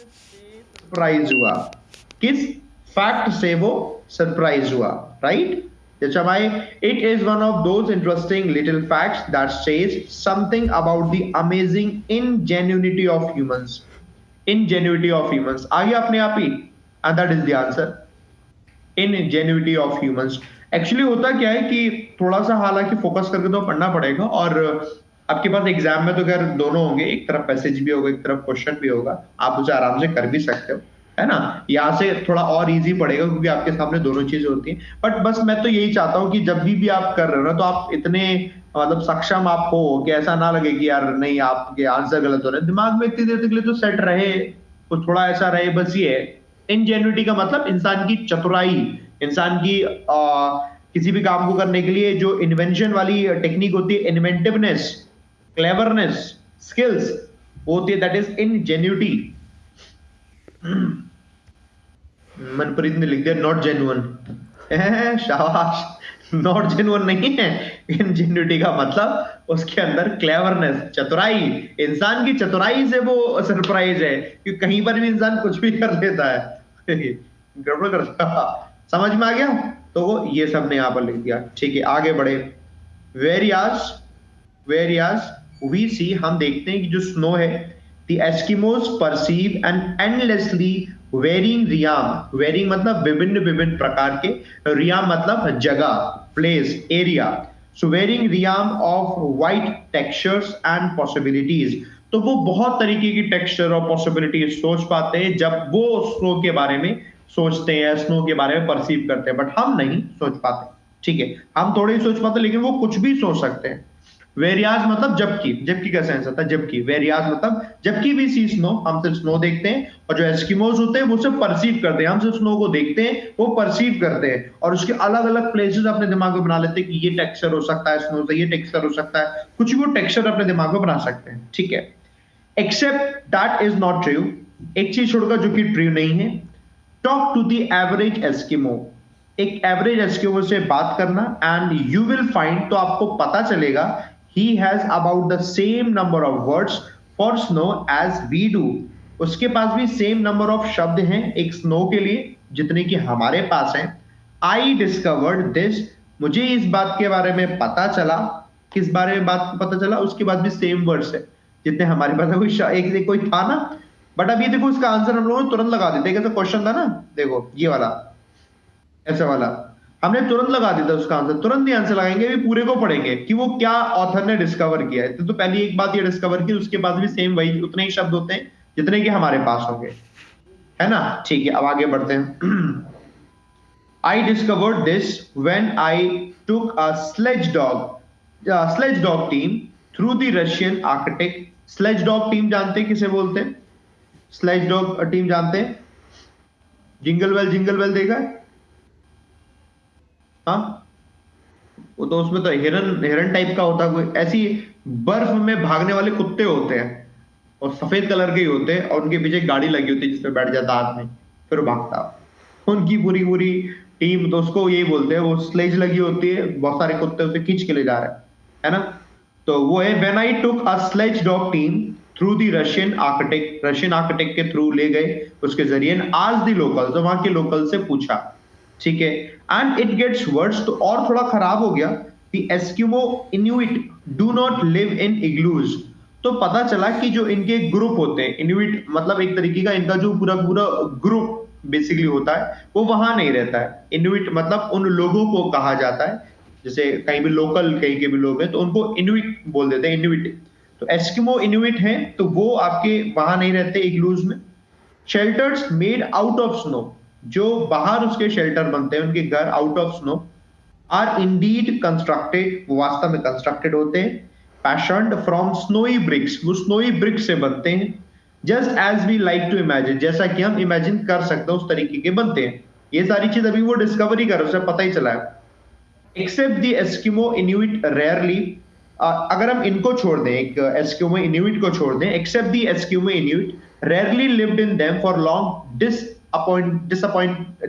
Surprise हुआ, किस fact से वो सरप्राइज हुआ, राइट? जैसे भाई, it is one of those interesting little facts that says something about the amazing ingenuity of humans. Ingenuity of humans आ गया अपने आप ही, and that is the answer, ingenuity of humans. Actually होता क्या है कि थोड़ा सा हालांकि फोकस करके तो पढ़ना पड़ेगा, और आपके पास एग्जाम में तो खैर दोनों होंगे, एक तरफ पैसेज भी होगा, एक तरफ क्वेश्चन भी होगा, आप उसे आराम से कर भी सकते हो, है ना? यहाँ से थोड़ा और इजी पड़ेगा क्योंकि आपके सामने दोनों चीजें होती हैं। बट बस मैं तो यही चाहता हूँ कि जब भी आप कर रहे हो ना, तो आप इतने मतलब सक्षम आप हो कि ऐसा ना लगे कि यार नहीं आपके आंसर गलत हो रहे हैं, दिमाग में इतनी देर तक के लिए तो सेट रहे, तो थोड़ा ऐसा रहे, बस ये है। इनजेन्युइटी का मतलब इंसान की चतुराई, इंसान की किसी भी काम को करने के लिए जो इन्वेंशन वाली टेक्निक होती है, इन्वेंटिवनेस, क्लेवरनेस, स्किल्स होती है, दैट इज इनजेन्युइटी। मनप्रीत ने लिख दिया नॉट जेन्युइन। शाबाश, नॉट जेन्युइन नहीं है। इनजेन्युइटी का मतलब उसके अंदर क्लेवरनेस, चतुराई, इंसान की चतुराई से वो सरप्राइज है कि कहीं पर भी इंसान कुछ भी कर लेता है। गड़बड़ करता, समझ में आ गया? तो वो ये सब ने यहां पर लिख दिया। ठीक है, आगे बढ़े। वेरियास, वेरियास वी सी, हम देखते हैं कि जो स्नो है, the Eskimos perceive an endlessly varying realm. Varying मतलब विभिन्न विभिन्न प्रकार के, रियाम मतलब जगह, place, area. So varying realm of white textures and possibilities. तो वो बहुत तरीके की टेक्सचर और पॉसिबिलिटीज सोच पाते हैं जब वो स्नो के बारे में सोचते हैं, स्नो के बारे में परसीव करते हैं, बट हम नहीं सोच पाते। ठीक है, हम थोड़े ही सोच पाते, लेकिन वो कुछ भी सोच सकते हैं। वेरियाज मतलब जबकि, जबकि का सेंस आता है जबकि। वेरियाज मतलब जबकि भी सी स्नो, हम सिर्फ स्नो देखते हैं, और जो एस्किमोज होते हैं वो सिर्फ परसीव करते हैं, हम सिर्फ स्नो को देखते हैं, वो परसीव करते हैं, और उसके अलग अलग प्लेसेस अपने दिमाग में बना लेते हैं कि ये टेक्सचर हो सकता है स्नो से, ये टेक्सचर हो सकता है, कुछ भी वो टेक्सचर अपने दिमाग में बना सकते हैं। ठीक है, except that is not true, एक चीज छोड़कर जो कि ट्रू नहीं है। Talk to the average Eskimo, एक एवरेज एस्किमो से बात करना, एंड यू विल फाइंड, तो आपको पता चलेगा, he has about the same number of words for snow as we do, उसके पास भी सेम नंबर ऑफ शब्द हैं एक स्नो के लिए जितने कि हमारे पास हैं। I discovered this, मुझे इस बात के बारे में पता चला, किस बारे में बात पता चला, उसके बाद भी सेम वर्ड्स है जितने हमारे पास है। एक कोई था ना, बट अभी देखो इसका आंसर हम लोगों ने तुरंत लगा देते, कैसे क्वेश्चन था ना, देखो ये वाला, ऐसा वाला, हमने तुरंत लगा दिया था उसका आंसर, तुरंत नहीं आंसर लगाएंगे, अभी पूरे को पढ़ेंगे कि वो क्या ऑथर ने डिस्कवर किया है। तो पहली एक बात ये डिस्कवर की, उसके बाद भी सेम वही उतने ही शब्द होते हैं जितने कि हमारे पास होंगे, है ना? ठीक है, अब आगे बढ़ते हैं। I discovered this when I took a sledge dog team through the Russian Arctic. Sledge dog team जानते हैं किसे बोलते हैं? स्लेज डॉग टीम जानते हैं? जिंगल वेल देखा है? हाँ, वो तो उसमें तो हिरन टाइप का होता है, कोई ऐसी बर्फ में भागने वाले कुत्ते होते हैं, और सफेद कलर के ही होते हैं, और उनके पीछे एक गाड़ी लगी होती है जिसपे बैठ जाता आदमी, फिर वो भागता। उनकी पूरी पूरी टीम, तो उसको यही बोलते हैं, वो स्लेज लगी होती है, बहुत सारे कुत्ते उसे खींच के ले जा रहे हैं, है ना? तो वो है when I took a sledge dog team through the Russian Arctic, Russian Arctic के थ्रू ले गए उसके जरिए। आज द लोकल, तो वहां के लोकल से पूछा, ठीक है, एंड इट गेट्स वर्स, तो और थोड़ा खराब हो गया। The Eskimo Inuit do not live in igloos, तो पता चला कि जो इनके ग्रुप होते हैं, इनुइट मतलब एक तरीके का इनका जो पूरा पूरा ग्रुप बेसिकली होता है, वो वहां नहीं रहता है। इनुइट मतलब उन लोगों को कहा जाता है, जैसे कहीं भी लोकल कहीं के भी लोग हैं तो उनको इनुइट बोल देते हैं, इनुइट। तो एस्किमो इनुइट हैं, तो वो आपके वहां नहीं रहते इग्लूज में। Shelters made out of snow, जो बाहर उसके शेल्टर बनते हैं, उनके घर out of snow, are indeed constructed, वो वास्तव में कंस्ट्रक्टेड होते हैं, फैशन्ड फ्रॉम स्नोई ब्रिक्स, वो स्नोई ब्रिक्स से बनते हैं, just as we like to imagine, जैसा कि हम इमेजिन कर सकते हैं उस तरीके के बनते हैं। ये सारी चीज अभी वो डिस्कवरी कर, उसे पता ही चला है। Except the Eskimo Inuit rarely, अगर हम इनको छोड़ दें, एक एस्किमो इनुइट को छोड़ दें, except the Eskimo Inuit rarely lived in them for long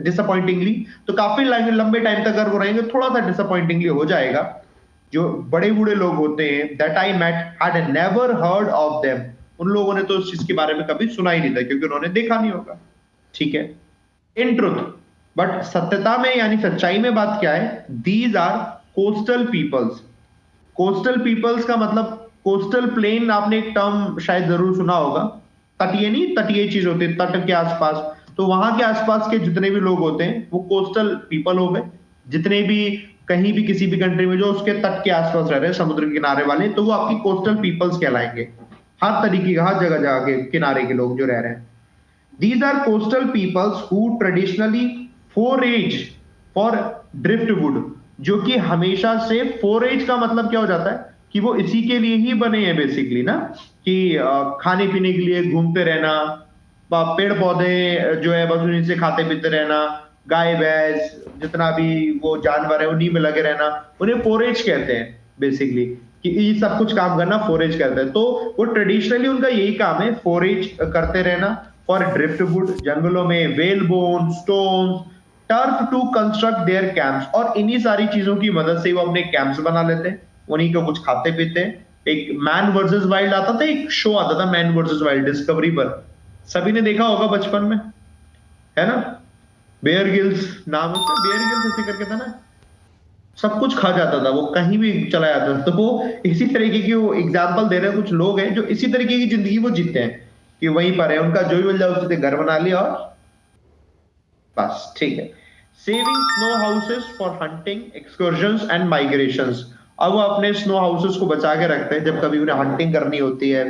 disappointingly, तो काफी लंबे टाइम तक अगर वो रहेंगे, थोड़ा सा डिसअपॉइंटिंगली हो जाएगा। जो बड़े बूढ़े लोग होते हैं, that I met had never heard of them, उन लोगों ने तो उस चीज के बारे में कभी सुना ही नहीं था, क्योंकि उन्होंने देखा नहीं होगा। ठीक है, इन ट्रुथ, बट सत्यता में यानी सच्चाई में बात क्या है, these are coastal peoples. Coastal peoples का मतलब, कोस्टल प्लेन आपने एक टर्म शायद जरूर सुना होगा, तटीय नहीं, तटीय चीज होती है तट के आसपास, तो वहां के आसपास के जितने भी लोग होते हैं वो कोस्टल पीपल हो गए। जितने भी कहीं भी किसी भी कंट्री में जो उसके तट के आसपास रह रहे हैं, समुद्र के किनारे वाले, तो वो आपकी कोस्टल पीपल्स कहलाएंगे। हर तरीके का, हर जगह जगह के किनारे के लोग जो रह रहे हैं, these are coastal peoples who traditionally forage for driftwood, जो कि हमेशा से forage का मतलब क्या हो जाता है कि वो इसी के लिए ही बने हैं बेसिकली ना, कि खाने पीने के लिए घूमते रहना, पेड़ पौधे जो है बस उन्हीं से खाते पीते रहना, गाय भैंस जितना भी वो जानवर है उन्हीं में लगे रहना, उन्हें फोरेज कहते हैं बेसिकली, कि ये सब कुछ काम करना फोरेज कहते हैं। तो वो ट्रेडिशनली उनका यही काम है, फोरेज करते रहना फॉर ड्रिफ्टवुड, जंगलों में whale bone, stone, turf to construct their camps, और इन्हीं सारी चीजों की मदद से वो अपने कैंप्स बना लेते हैं, उन्हीं को कुछ खाते पीते हैं। एक मैन वर्सेस वाइल्ड आता था, एक शो आता था मैन वर्सेस वाइल्ड डिस्कवरी पर, सभी ने देखा होगा बचपन में, है ना, बेयर गिल्स नाम उसका, बेयर गिल्स ऐसे करके था ना, सब कुछ खा जाता था वो, कहीं भी चला जाता था। तो वो इसी तरीके की वो एग्जाम्पल दे रहे हैं, कुछ लोग हैं जो इसी तरीके की जिंदगी वो जीते हैं, कि वहीं पर है, उनका जो भी मिल जाए उससे घर बना लिया और बस। ठीक है, saving snow houses for hunting, excursions and migrations. अब वो अपने स्नो हाउसेस को बचा के रखते हैं जब कभी उन्हें हंटिंग करनी होती है।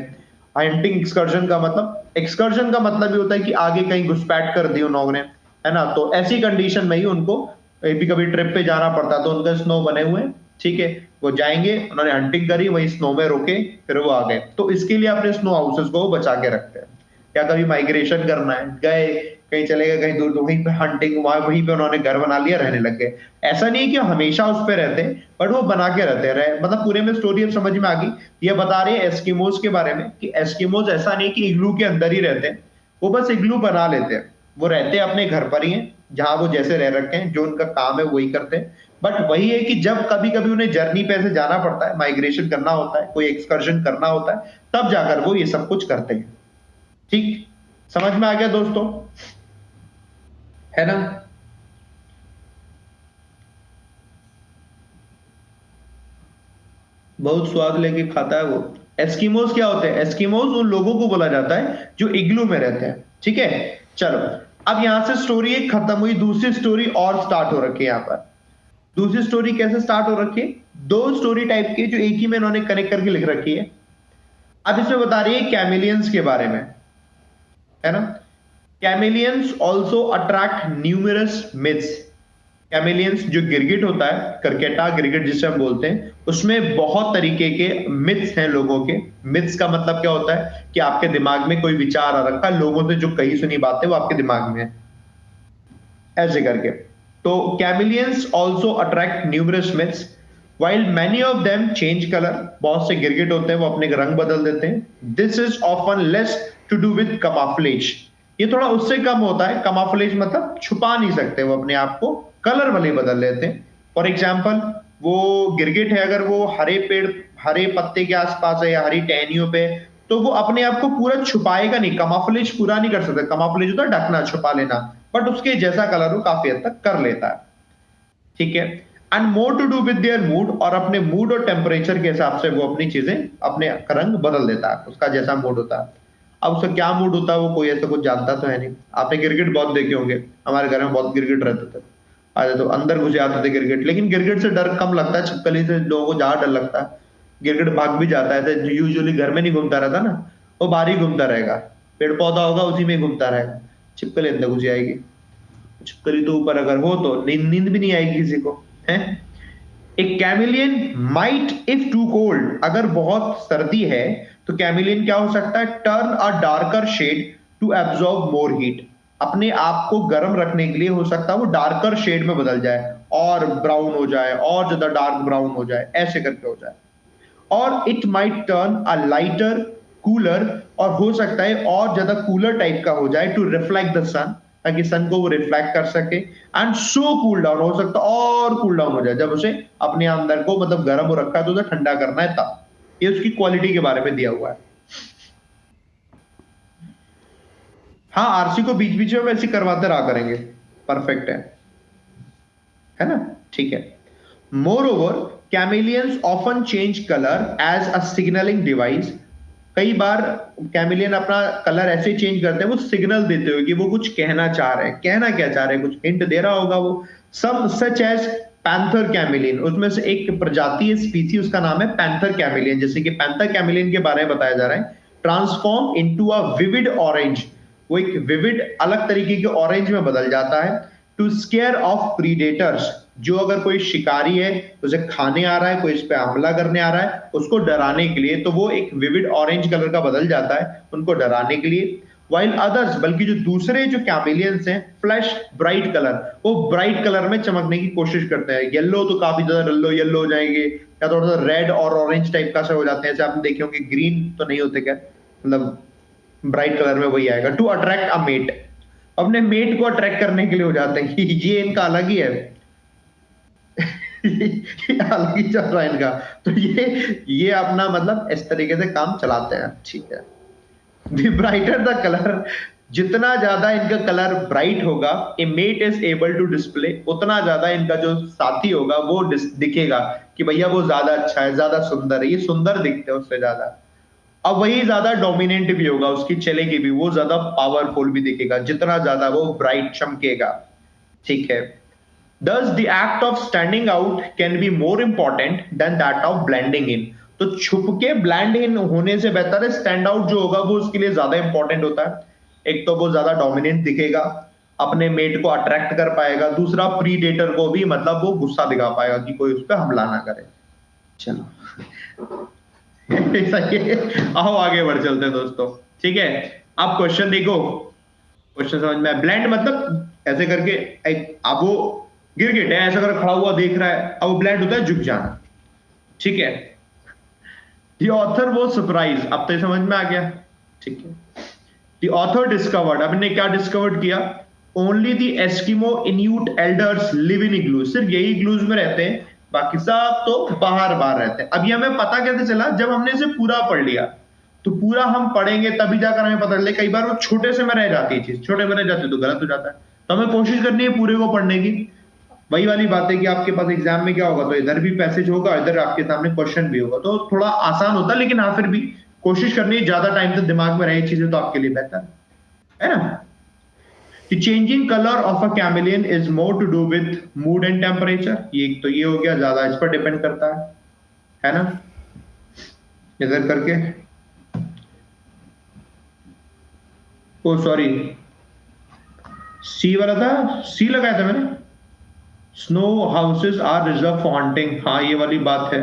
हंटिंग एक्सकर्जन का मतलब, एक्सकर्जन का मतलब ये होता है कि आगे कहीं घुसपैठ कर दी उन्होंने, है ना, तो ऐसी कंडीशन में ही उनको कभी कभी ट्रिप पे जाना पड़ता, तो उनका स्नो बने हुए हैं, ठीक है, वो जाएंगे, उन्होंने हंटिंग करी, वही स्नो में रोके, फिर वो आ गए, तो इसके लिए अपने स्नो हाउसेस को बचा के रखते हैं। या कभी माइग्रेशन करना है, गए कहीं चले गए कहीं दूर, तो वहीं पे हंटिंग, वहीं पे उन्होंने घर बना लिया, रहने लग गए। ऐसा नहीं कि हमेशा उस पे रहते, बट वो बना के रहते रहे, मतलब पूरे में स्टोरी अब समझ में आ गई। ये बता रहे हैं एस्किमोज के बारे में, कि एस्किमोज ऐसा नहीं कि इग्लू के अंदर ही रहते हैं, वो बस इग्लू बना लेते हैं, वो रहते हैं अपने घर पर ही हैं, जहां वो जैसे रह रखे हैं, जो उनका काम है वही करते हैं। बट वही है कि जब कभी कभी उन्हें जर्नी पे ऐसे जाना पड़ता है, माइग्रेशन करना होता है, कोई एक्सकर्शन करना होता है, तब जाकर वो ये सब कुछ करते हैं। ठीक, समझ में आ गया दोस्तों, है ना। बहुत स्वाद लेके खाता है वो। एस्किमोस क्या होते हैं, एस्किमोस उन लोगों को बोला जाता है जो इग्लू में रहते हैं। ठीक है, चलो अब यहां से स्टोरी एक खत्म हुई, दूसरी स्टोरी और स्टार्ट हो रखी है। यहां पर दूसरी स्टोरी कैसे स्टार्ट हो रखी है, दो स्टोरी टाइप की जो एक ही में इन्होंने कनेक्ट करके लिख रखी है। अब इसमें बता रही है कैमिलियंस के बारे में, है ना। Chameleons also attract numerous myths. Chameleons जो गिरगिट होता है, करकेटा गिरगिट जिसे हम बोलते हैं, उसमें बहुत तरीके के मिथ्स हैं लोगों के। मिथ्स का मतलब क्या होता है कि आपके दिमाग में कोई विचार आ रखा है, लोगों से जो कही सुनी बातें वो आपके दिमाग में है, ऐसे करके। तो chameleons also attract numerous myths while many of them change color, बहुत से गिरगिट होते हैं वो अपने रंग बदल देते हैं। This is often less to do with camouflage, ये थोड़ा उससे कम होता है। camouflage मतलब छुपा नहीं सकते वो अपने आप को, कलर वाले बदल लेते हैं। फॉर एग्जाम्पल, वो गिरगिट है, अगर वो हरे पेड़, हरे पत्ते के आसपास है या हरी टहनियों पे, तो वो अपने आप को पूरा छुपाएगा नहीं, camouflage पूरा नहीं कर सकता। camouflage होता है ढकना, छुपा लेना, बट उसके जैसा कलर वो काफी हद तक कर लेता है। ठीक है, and more to do with their mood, और अपने मूड और टेम्परेचर के हिसाब से वो अपनी चीजें, अपने रंग बदल देता है, उसका जैसा मूड होता है। अब उसका क्या मूड होता है वो कोई ऐसा कुछ जानता तो है नहीं। आपने गिरगिट बहुत देखे होंगे, हमारे घर में बहुत गिरगिट रहते थे, आते तो अंदर घुसे आते थे गिरगिट, लेकिन गिरगिट से डर कम लगता है, छिपकली से लोगों को ज्यादा डर लगता है। गिरगिट भाग भी जाता है, यूजुअली घर में नहीं घूमता रहता ना, वो बाहर ही घूमता रहेगा, पेड़ पौधा होगा उसी में घूमता रहेगा, छिपकली अंदर घुसी आएगी। छिपकली तो ऊपर अगर हो तो नींद भी नहीं आएगी किसी को, है। एक chameleon might if two cold, अगर बहुत सर्दी है तो कैमिलियन क्या हो सकता है, turn a darker shade to absorb more heat, अपने आप को गर्म रखने के लिए हो सकता है वो डार्कर शेड में बदल जाए, और ब्राउन हो जाए, और ज्यादा डार्क ब्राउन हो जाए, ऐसे करके हो जाए। और it might turn a lighter cooler, और हो सकता है और ज्यादा कूलर टाइप का हो जाए, टू रिफ्लेक्ट द सन, ताकि सन को वो रिफ्लेक्ट कर सके, एंड सो कूल डाउन, हो सकता और कूल डाउन हो जाए, जब उसे अपने अंदर को मतलब गर्म हो रखा है तो उसे ठंडा करना है तब। ये उसकी क्वालिटी के बारे में दिया हुआ है। हाँ, आरसी को बीच बीच में ऐसे करवाते रहा करेंगे, परफेक्ट है ना? ठीक है। Moreover chameleons often change colour as a signalling device. कई बार कैमिलियन अपना कलर ऐसे चेंज करते हैं, वो सिग्नल देते हुए कि वो कुछ कहना चाह रहे हैं। कहना क्या चाह रहे हैं, कुछ हिंट दे रहा होगा वो। सम सच एज पैंथर कैमिलियन, उसमें से एक प्रजाति है, स्पीसी, उसका नाम है पैंथर कैमिलियन। जैसे कि पैंथर कैमिलियन के बारे में बताया जा रहा है, transform into a vivid orange, वो एक विविड अलग तरीके के ऑरेंज में बदल जाता है। टू स्केयर ऑफ प्रीडेटर्स, जो अगर कोई शिकारी है उसे खाने आ रहा है, कोई इस पे हमला करने आ रहा है, उसको डराने के लिए, तो वो एक विविड ऑरेंज कलर का बदल जाता है उनको डराने के लिए। वाइल अदर्स, बल्कि जो दूसरे जो कैमिलियंस हैं, फ्लैश ब्राइट कलर, वो ब्राइट कलर में चमकने की कोशिश करते हैं। येलो तो काफी ज्यादा येलो हो जाएंगे, या थोड़ा सा रेड और ऑरेंज टाइप का सा हो जाते हैं। जैसे आपने देखे होंगे, ग्रीन तो नहीं होते क्या, मतलब ब्राइट कलर में वही आएगा। टू अट्रैक्ट अ मेट, अपने मेट को अट्रैक्ट करने के लिए हो जाते हैं। ये इनका अलग ही है। ये अलग ही चल रहा है इनका। तो ये अपना मतलब इस तरीके से काम चलाते हैं। ठीक है। द ब्राइटर द कलर, जितना ज्यादा इनका कलर ब्राइट होगा, a mate is able to display, उतना ज्यादा इनका जो साथी होगा वो दिखेगा कि भैया वो ज्यादा अच्छा है, ज्यादा सुंदर है, ये सुंदर दिखते हैं उससे ज्यादा। अब वही ज्यादा डोमिनेंट भी होगा, उसकी चलेगी भी, वो ज्यादा पावरफुल भी दिखेगा जितना ज्यादा वो ब्राइट चमकेगा। ठीक है। Thus the act of standing out can be more important than that of blending in. तो छुप के ब्लैंड इन होने से बेहतर है स्टैंड आउट जो होगा वो उसके लिए ज्यादा इंपॉर्टेंट होता है। एक तो वो ज्यादा डोमिनेंट दिखेगा, अपने मेट को अट्रैक्ट कर पाएगा, दूसरा प्रीडेटर को भी मतलब वो गुस्सा दिखा पाएगा कि कोई उस पर हमला ना करे। चलो सही है। आओ आगे बढ़ चलते हैं दोस्तों। ठीक है, अब क्वेश्चन देखो, क्वेश्चन समझ में। ब्लेंड मतलब ऐसे करके अब वो गिरगिट है, ऐसा कर खड़ा हुआ देख रहा है, अब ब्लेंड होता है झुक जाना। ठीक है। द ऑथर वो सरप्राइज, अब तो समझ में आ गया। ठीक है। द ऑथर डिस्कवर्ड, अब इन्हें क्या डिस्कवर्ड किया, only the Eskimo इन्यूट elders live in igloos, सिर्फ यही इग्लूज में रहते हैं, बाकी सब तो बाहर बाहर रहते हैं। अब ये हमें पता कैसे चला, जब हमने इसे पूरा पढ़ लिया। तो पूरा हम पढ़ेंगे तभी जाकर हमें पता चले। कई बार वो छोटे से में रह जाती है चीज, छोटे में रह जाती है तो गलत हो जाता है। तो हमें कोशिश करनी है पूरे को पढ़ने की। वही वाली बात है कि आपके पास एग्जाम में क्या होगा, तो इधर भी पैसेज होगा, इधर आपके सामने क्वेश्चन भी होगा, तो थोड़ा आसान होता है। लेकिन हाँ, फिर भी कोशिश करनी है ज्यादा टाइम तक दिमाग में रहे चीजें, तो आपके लिए बेहतर है ना। The changing color of a chameleon is more to do with mood and temperature. ये तो ये हो गया, ज्यादा इस पर डिपेंड करता है ना। इधर करके, ओ सॉरी, सी वाला था, सी लगाया था मैंने। Snow houses are reserve for hunting, हाँ ये वाली बात है,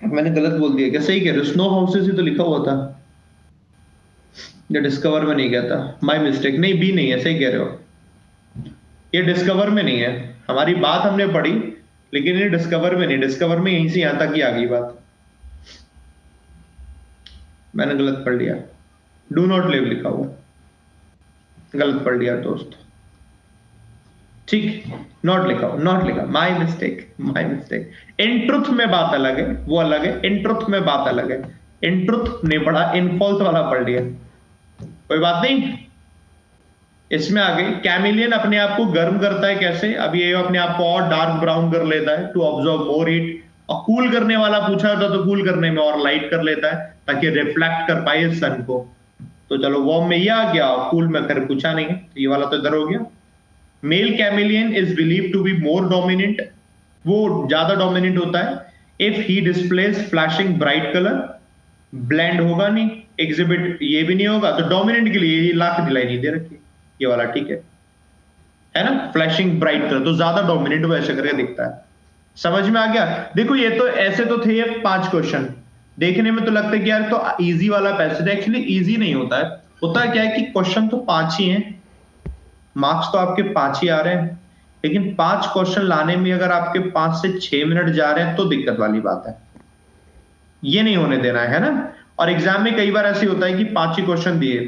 मैंने गलत बोल दिया क्या, सही कह रहे हो, स्नो हाउसेस ही तो लिखा हुआ था, ये डिस्कवर में नहीं गया था, माय मिस्टेक। नहीं, बी नहीं है, सही कह रहे हो, ये डिस्कवर में नहीं है। हमारी बात हमने पढ़ी लेकिन ये डिस्कवर में नहीं, डिस्कवर में यहीं से यहां तक ही आ गई बात, मैंने गलत पढ़ लिया। डू नॉट लिव लिखा हुआ, गलत पढ़ लिया दोस्त। ठीक, नॉट लिखा, नॉट लिखा, my mistake, my mistake. In truth में बात अलग है, वो अलग है, इन ट्रुथ में बात अलग है। इन ट्रुथ नहीं पढ़ा, इन फॉल्स वाला पढ़ लिया, कोई बात नहीं। इसमें आगे कैमिलियन अपने आप को गर्म करता है कैसे, अब ये अपने आप को और डार्क ब्राउन कर लेता है टू ऑब्जॉर्व मोर हीट, और कूल करने वाला पूछा था तो कूल करने में और लाइट कर लेता है ताकि रिफ्लेक्ट कर पाए सन को। तो चलो वार्म में ये आ गया, कूल में फिर पूछा नहीं है, तो ये वाला तो इधर हो गया। Male chameleon is believe to be more dominant, वो ज्यादा डोमिनेंट होता है if he displays flashing bright colour, blend होगा नहीं, एग्जिबिट ये भी नहीं होगा, तो डोमिनेंट के लिए ये लाख दिलाई नहीं दे रखी, ये वाला ठीक है ना। फ्लैशिंग ब्राइट कलर तो ज्यादा डोमिनेंट वो ऐसे करके दिखता है। समझ में आ गया। देखो ये तो ऐसे तो थे 5 क्वेश्चन, देखने में तो लगता है कि यार तो इजी वाला पैसेज, एक्चुअली इजी नहीं होता है। होता क्या है कि क्वेश्चन तो 5 ही हैं, मार्क्स तो आपके 5 ही आ रहे हैं, लेकिन 5 क्वेश्चन लाने में अगर आपके 5 से 6 मिनट जा रहे हैं तो दिक्कत वाली बात है, ये नहीं होने देना है ना। और एग्जाम में कई बार ऐसे होता है कि 5 ही क्वेश्चन दिए,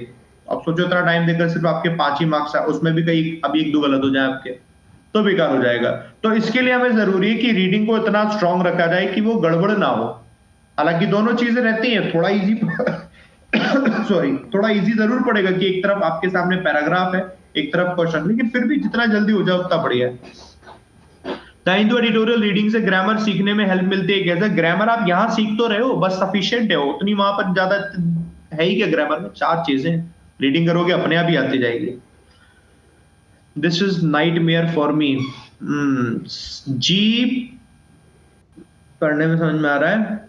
अब सोचो इतना टाइम देकर सिर्फ आपके 5 ही मार्क्स है, उसमें भी कई अभी 1-2 गलत हो जाए आपके तो बेकार हो जाएगा। तो इसके लिए हमें जरूरी है कि रीडिंग को इतना स्ट्रांग रखा जाए कि वो गड़बड़ ना हो। हालांकि दोनों चीजें रहती हैं, थोड़ा इजी सॉरी, थोड़ा इजी जरूर पड़ेगा कि एक तरफ आपके सामने पैराग्राफ है, एक तरफ क्वेश्चन, लेकिन फिर भी जितना जल्दी हो जाए उतना बढ़िया है। द हिंदू एडिटोरियल रीडिंग से ग्रामर सीखने में हेल्प मिलती है कैसे? ग्रामर आप यहाँ सीख तो रहे हो, बस सफिशिएंट है, उतनी वहां पर ज्यादा है ही क्या ग्रामर में? 4 चीजें रीडिंग करोगे अपने आप ही आती जाएगी। This is nightmare for me. जी पढ़ने में समझ में आ रहा है,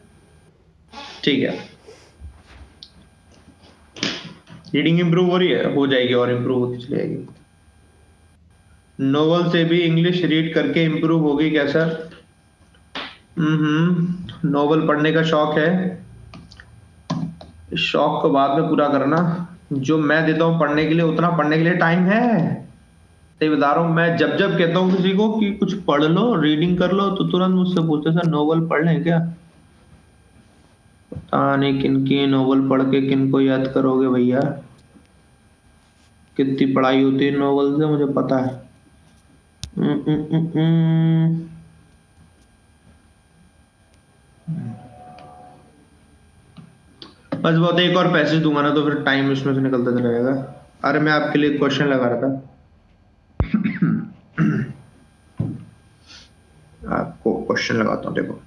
ठीक है। रीडिंग इंप्रूव हो रही है, हो जाएगी और इंप्रूव होती चली जाएगी। नोवेल से भी इंग्लिश रीड करके इंप्रूव होगी क्या सर? नोवेल पढ़ने का शौक है, शौक को बाद में पूरा करना। जो मैं देता हूँ पढ़ने के लिए, उतना पढ़ने के लिए टाइम है। सही बता रहा हूँ, मैं जब जब कहता हूँ किसी को कि कुछ पढ़ लो, रीडिंग कर लो, तो तुरंत मुझसे पूछते सर नोवेल पढ़ लें क्या? पता नहीं किन की नोवेल पढ़ के किन को याद करोगे भैया। कितनी पढ़ाई होती है नोवेल से मुझे पता है। बस बहुत, एक और पैसेज दूंगा ना तो फिर टाइम इसमें से निकलता चला जाएगा। अरे मैं आपके लिए क्वेश्चन लगा रहा था। आपको क्वेश्चन लगाता हूँ, देखो।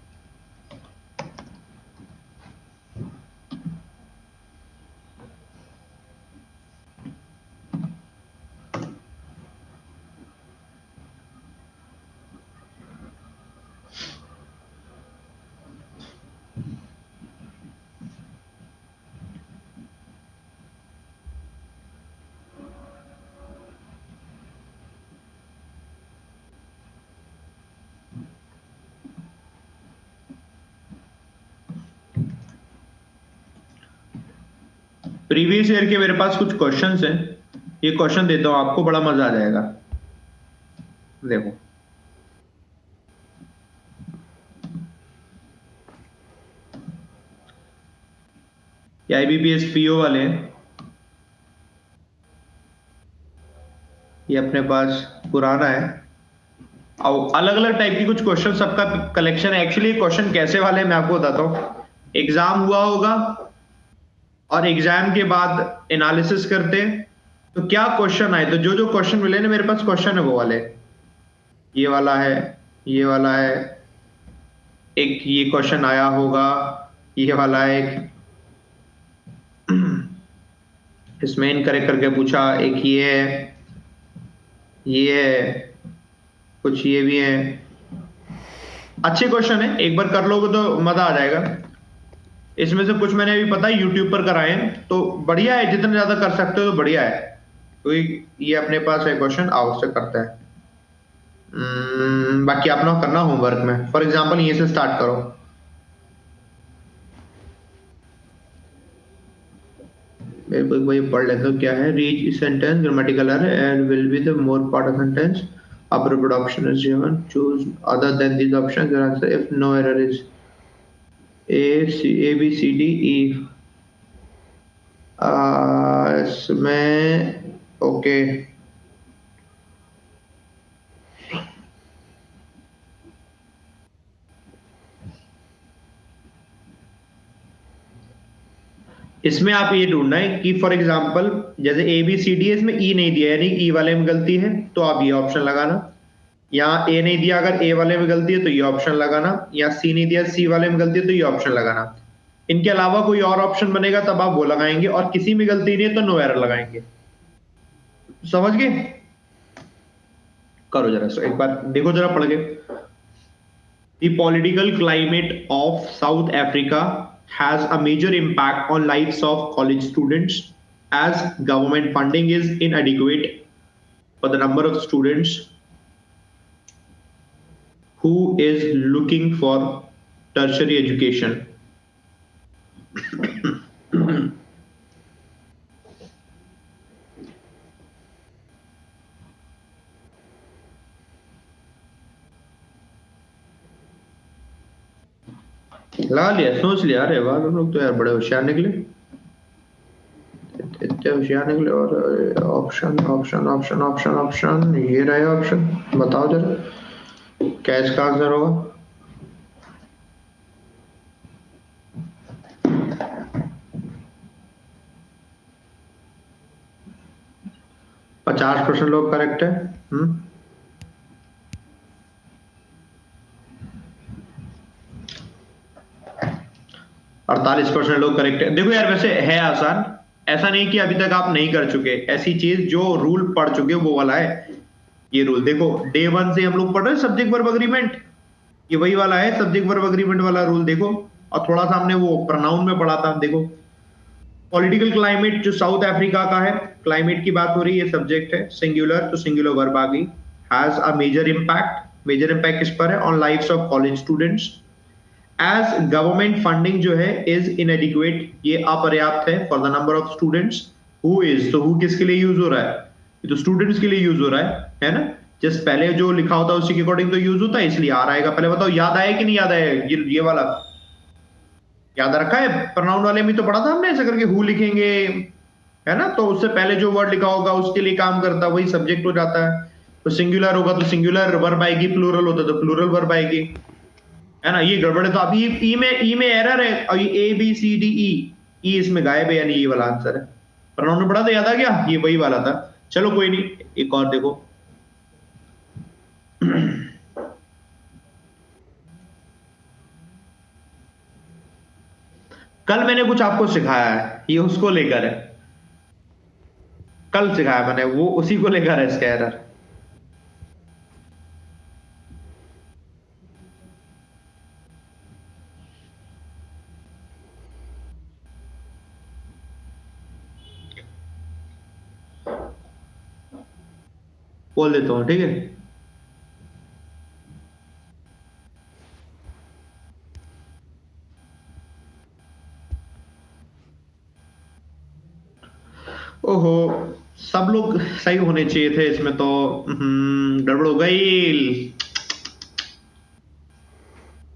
प्रीवियस ईयर के मेरे पास कुछ क्वेश्चंस हैं, ये क्वेश्चन देता हूं आपको, बड़ा मजा आ जाएगा। देखो, ये आईबीपीएस पीओ वाले हैं, ये अपने पास पुराना है। और अलग अलग टाइप की कुछ क्वेश्चन सबका कलेक्शन है। एक्चुअली क्वेश्चन कैसे वाले हैं मैं आपको बताता हूँ। एग्जाम हुआ होगा और एग्जाम के बाद एनालिसिस करते हैं तो क्या क्वेश्चन आए, तो जो जो क्वेश्चन मिले ना मेरे पास क्वेश्चन है वो वाले, ये वाला है, ये वाला है, एक ये क्वेश्चन आया होगा, ये वाला है एक, इसमें इनकरेक्ट करके पूछा, एक ये है, ये है, कुछ ये भी है। अच्छे क्वेश्चन है, एक बार कर लोगे तो मजा आ जाएगा। इसमें से कुछ मैंने अभी पता है यूट्यूब पर कराए हैं, तो बढ़िया है, जितना ज्यादा कर सकते हो तो बढ़िया है। तो ये अपने पास है क्वेश्चन, आवश्यक करता है। बाकी अपना करना होमवर्क में। फॉर एग्जाम्पल ये से स्टार्ट करो। वही पढ़ लेते हो क्या है। Reach sentence grammatical error and will be the more part of sentence. Upper production is given. Choose other than these options. Your answer if no error is A B C D E. इसमें okay, इसमें आप ये ढूंढना है कि for example जैसे A B C D है, इसमें ई नहीं दिया यानी ई वाले में गलती है तो आप ये ऑप्शन लगाना। यहाँ ए नहीं दिया, अगर ए वाले में गलती है तो ये ऑप्शन लगाना। या सी नहीं दिया, सी वाले में गलती है तो ये ऑप्शन लगाना। इनके अलावा कोई और ऑप्शन बनेगा तब आप वो लगाएंगे, और किसी में गलती नहीं है तो नो एरर लगाएंगे। समझ गए? करो जरा सो, एक बार देखो जरा पढ़ के। The political climate of South Africa has a major impact on lives of college students as government funding is inadequate for the number of students who is looking for tertiary education. लगा लिया, सोच लिया? अरे वाह, तुम लोग तो यार बड़े होशियार निकले, इतने होशियार निकले। और option option option option option, ये रहे ऑप्शन, बताओ जरा क्या इसका आंसर होगा। 50% लोग करेक्ट है। 48% लोग करेक्ट है। देखो यार वैसे है आसान, ऐसा नहीं कि अभी तक आप नहीं कर चुके, ऐसी चीज जो रूल पढ़ चुके वो वाला है। ये रूल देखो, डे 1 से हम लोग पढ़ रहे हैं सब्जेक्ट वर्ब अग्रीमेंट, ये वही वाला है सब्जेक्ट वर्ब अग्रीमेंट वाला रूल देखो। और थोड़ा सा हमने वो प्रोनाउन में पढ़ा था, देखो पॉलिटिकल क्लाइमेट जो साउथ अफ्रीका का है, क्लाइमेट की बात हो रही है, सब्जेक्ट है सिंगुलर, तो सिंगुलर वर्ब आ गई। Has a major impact, major impact किस पर है, on lives of college students. As government funding जो है इज इनएडिक्वेट, ये अपर्याप्त है for the number of students. Who is, तो हु किसके लिए यूज हो रहा है, ये तो स्टूडेंट्स के लिए यूज हो रहा है ना। जस्ट पहले जो लिखा होता है उसी के अकॉर्डिंग तो यूज होता है, इसलिए आ रहेगा। पहले बताओ याद आया कि नहीं याद आया, ये वाला याद रखा है, प्रोनाउन वाले में तो पढ़ा था हमने, ऐसा करके हु लिखेंगे है ना, तो उससे पहले जो वर्ड लिखा होगा उसके लिए काम करता है, वही सब्जेक्ट हो जाता है। तो सिंगुलर होगा तो सिंगुलर वर्ब आएगी, प्लूरल होता तो प्लूरल वर्ब आएगी, है ना। ये गड़बड़ है, तो अभी ई में एरर है, और ये A B C D E इसमें गायब है, यानी ये वाला आंसर है। प्रोनाउन में पढ़ा था, याद आ गया, ये वही वाला था। चलो कोई नहीं, एक और देखो। कल मैंने कुछ आपको सिखाया है, ये उसको लेकर है, कल सिखाया मैंने, वो उसी को लेकर है इसका एरर। बोल देता हूं, ठीक है। ओहो, सब लोग सही होने चाहिए थे इसमें तो, गड़बड़ हो गई।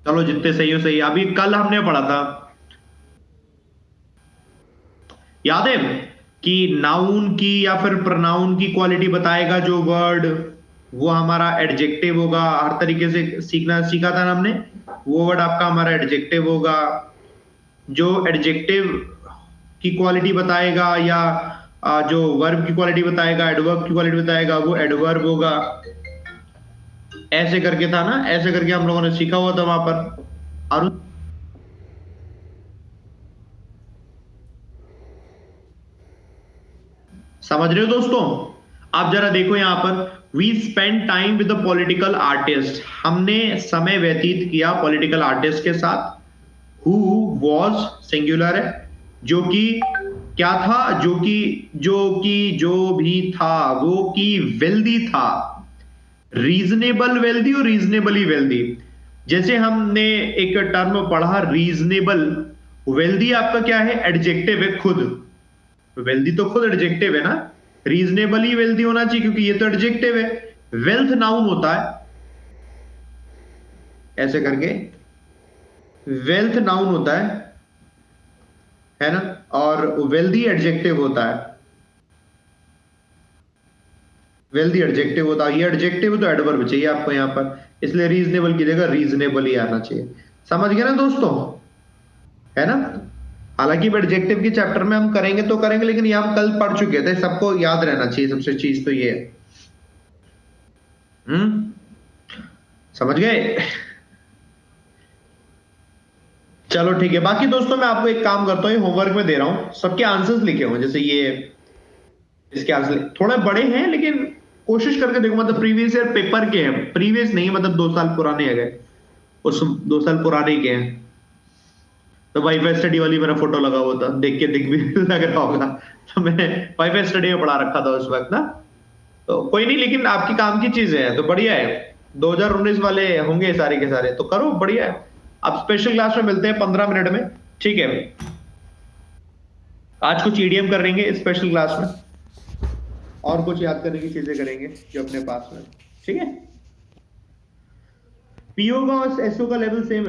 चलो जितने सही हो सही। अभी कल हमने पढ़ा था, याद है, कि नाउन की या फिर प्रोनाउन की क्वालिटी बताएगा जो वर्ड, वो हमारा एडजेक्टिव होगा। हर तरीके से सीखा था ना हमने, वो वर्ड आपका हमारा एडजेक्टिव होगा। जो एडजेक्टिव की क्वालिटी बताएगा या जो वर्ब की क्वालिटी बताएगा, एडवर्ब की क्वालिटी बताएगा, वो एडवर्ब होगा। ऐसे करके था ना, ऐसे करके हम लोगों ने सीखा हुआ था वहां पर। और समझ रहे हो दोस्तों, आप जरा देखो यहां पर, we spend time with the political artist, हमने समय व्यतीत किया पॉलिटिकल आर्टिस्ट के साथ। हु वॉज सिंगुलर है, जो कि क्या था, जो भी था वो कि वेल्दी था। रीजनेबल वेल्दी और रीजनेबली वेल्दी, जैसे हमने एक टर्म पढ़ा रीजनेबल, वेल्दी आपका क्या है, एडजेक्टिव है खुद, वेल्दी तो खुद एडजेक्टिव है ना। रीजनेबली वेल्दी होना चाहिए क्योंकि ये तो एडजेक्टिव है। वेल्थ नाउन होता है, ऐसे करके वेल्थ नाउन होता है ना, और वेल्दी एडजेक्टिव होता है, वेल्दी एडजेक्टिव होता है। ये एडजेक्टिव तो एडवर्ब चाहिए आपको यहां पर, इसलिए रीजनेबल की जगह रीजनेबल ही आना चाहिए। समझ गए ना दोस्तों, है ना। हालांकि एडजेक्टिव के चैप्टर में हम करेंगे तो करेंगे, लेकिन ये हम कल पढ़ चुके थे, सबको याद रहना चाहिए सबसे चीज तो ये है। समझ गए। चलो ठीक है, बाकी दोस्तों मैं आपको एक काम करता हूँ, होमवर्क में दे रहा हूँ, सबके आंसर्स लिखे हुए, जैसे ये इसके आंसर थोड़े बड़े हैं, लेकिन कोशिश करके देखो, मतलब प्रीवियस ईयर पेपर के हैं, प्रीवियस नहीं मतलब 2 साल पुराने है गए, उस 2 साल पुराने के हैं। तो वाईफाई स्टडी वाली मेरा फोटो लगा हुआ था, देख के दिख भी लग रहा होगा, तो मैंने वाईफाई स्टडी में पढ़ा रखा था उस वक्त ना। तो कोई नहीं, लेकिन आपकी काम की चीजें हैं तो बढ़िया है। 2019 वाले होंगे सारे के सारे, तो करो, बढ़िया है। अब स्पेशल क्लास में मिलते हैं 15 मिनट में, ठीक है। आज कुछ ईडीएम करेंगे स्पेशल क्लास में, और कुछ याद करने की चीजें करेंगे जो अपने पास में, ठीक है। पीओ का और एसओ का लेवल सेम है।